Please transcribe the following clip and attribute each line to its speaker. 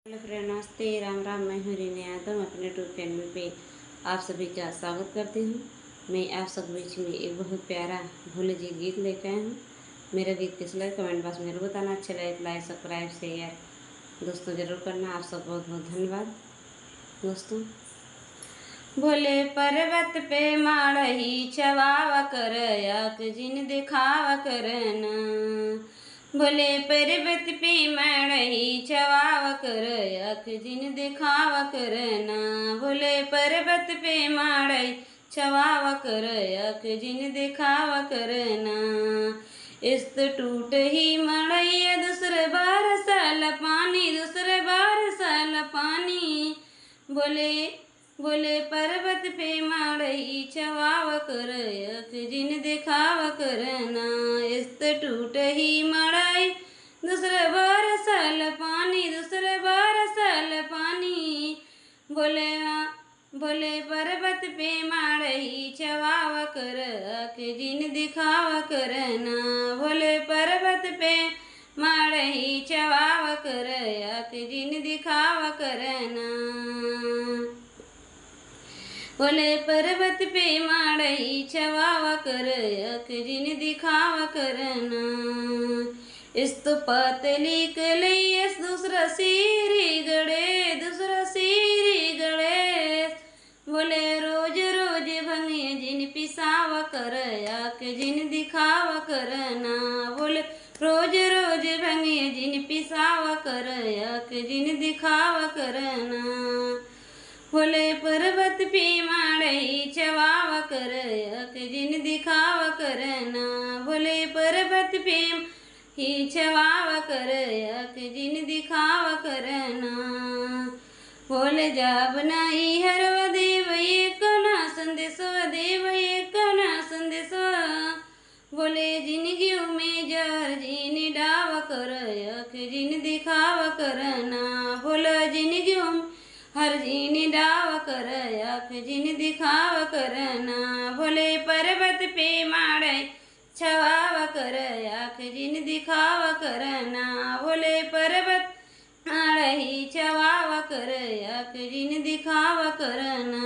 Speaker 1: Hello friend, नमस्ते, राम राम। मैं हूँ रीना यादव। मैं अपने यूट्यूब चैनल पे आप सभी का स्वागत करती हूँ। मैं आप सब बीच में एक बहुत प्यारा भोले जी गीत लेकर आई हूँ। मेरा गीत कैसा लगे कमेंट बॉक्स में जरूर बताना। अच्छा लगे लाइक सब्सक्राइब शेयर दोस्तों जरूर करना। आप सब बहुत बहुत धन्यवाद दोस्तों। भोले पर्वत पे माड़ही छवावा कर याक जिन दिखावा करना। भोले पर्वत पे माड़ही छवावा कर याक जिन दिखावा करना। भोले पर्वत पे माड़ही छवावा कर याक जिन दिखावा करना। इस टूट ही मड़ैया दूसरे बार साल पानी, दूसरे बार साल पानी। बोले पर्वत पे माड़ही छवाव कर यक जिन दिखाव करना। इस टूट ही मड़ाई दूसरे बार साल पानी, दूसरे बार साल पानी। बोले पर्वत पे माड़ही छवाव कर यक जिन दिखाव करना। बोले पर्वत पे माड़ही छवाव कर यक जिन दिखाव करना। बोले पर्वत पे माड़ही छवावा कर यक जिन दिखावा करना। इस तो पतली कलैस दूसरा सीरी गड़े, दूसरा सीरी गड़े। बोले रोज रोज भंगे जिन पिसावा कर यक जिन दिखावा करना। बोले रोज रोज भंगे जिन पिसावा कर यक जिन दिखावा करना। बोले पर्वत पे माड़ही छवावा कर यक जिन दिखावा करना। बोले पर्वत पे ही छवावा कर यक जिन दिखावा करना। बोले जाब नहीं हरवा देव ये कना संदेश देव ये कना संदेश। बोले जिंदगी में जर जिन डावा कर यक जिन दिखावा करना। बोला जिंदगी हर जिन डाव कर यक जिन दिखाव करना। भोले पर्वत पे माड़ही छवाव कर यक जिन दिखाव करना। भोले पर्वत माड़ही छवाव कर यक जिन दिखाव करना।